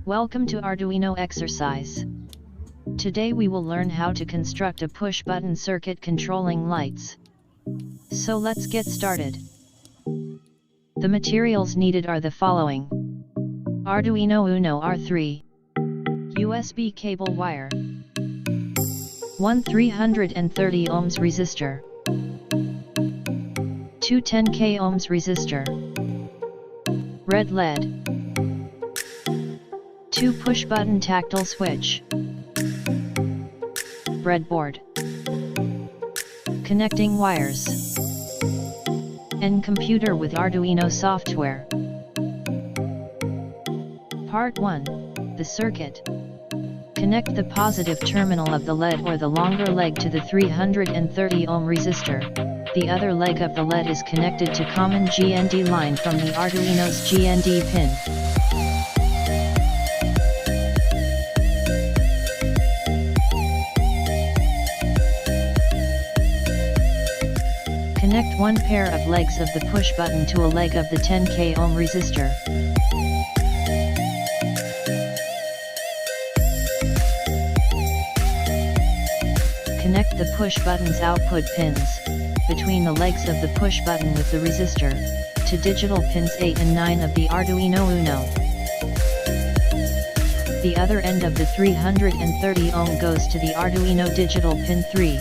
Welcome to Arduino exercise. Today we will learn how to construct a push-button circuit controlling lights. So let's get started. The materials needed are the following: Arduino Uno R3, USB cable wire, one 330 ohms resistor, two 10k ohms resistor, red LED, two push-button tactile switch, breadboard, connecting wires, and computer with Arduino software. Part 1. The circuit. Connect the positive terminal of the LED or the longer leg to the 330 ohm resistor. The other leg of the LED is connected to common GND line from the Arduino's GND pin. Connect one pair of legs of the push button to a leg of the 10k ohm resistor. Connect the push button's output pins, between the legs of the push button with the resistor, to digital pins 8 and 9 of the Arduino Uno. The other end of the 330 ohm goes to the Arduino digital pin 3.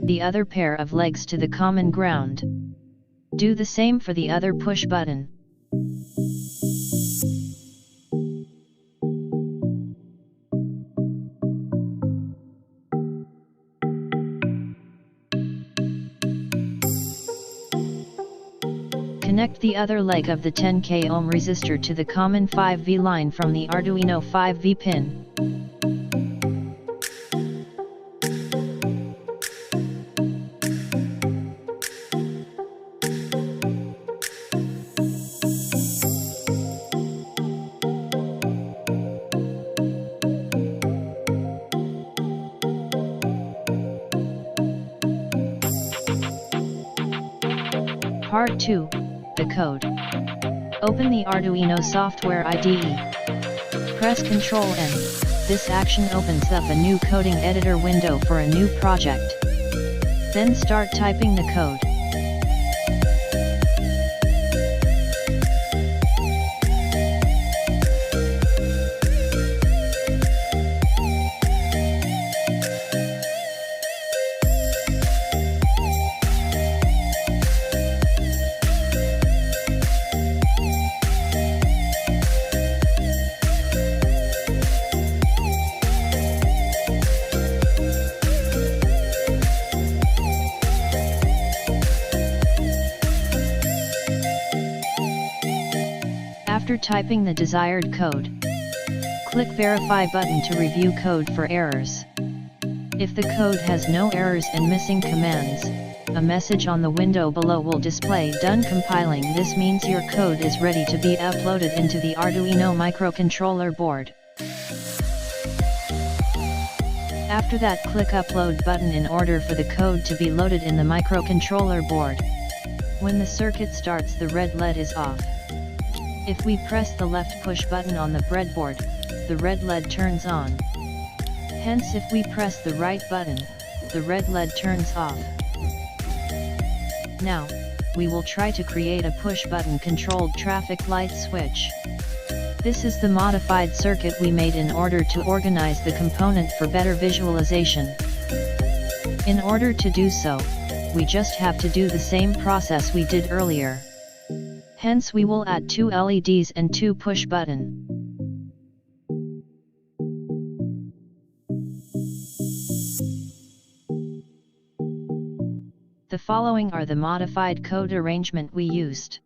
The other pair of legs to the common ground. Do the same for the other push button. Connect the other leg of the 10k ohm resistor to the common 5V line from the Arduino 5V pin. Part 2. The code. Open the Arduino software IDE. Press Ctrl N. This action opens up a new coding editor window for a new project. Then start typing the code. After typing the desired code, click Verify button to review code for errors. If the code has no errors and missing commands, a message on the window below will display Done compiling. This means your code is ready to be uploaded into the Arduino microcontroller board. After that, click Upload button in order for the code to be loaded in the microcontroller board. When the circuit starts, the red LED is off. If we press the left push button on the breadboard, the red LED turns on. Hence, if we press the right button, the red LED turns off. Now, we will try to create a push button controlled traffic light switch. This is the modified circuit we made in order to organize the component for better visualization. In order to do so, we just have to do the same process we did earlier. Hence we will add 2 LEDs and 2 push button. The following are the modified code arrangement we used.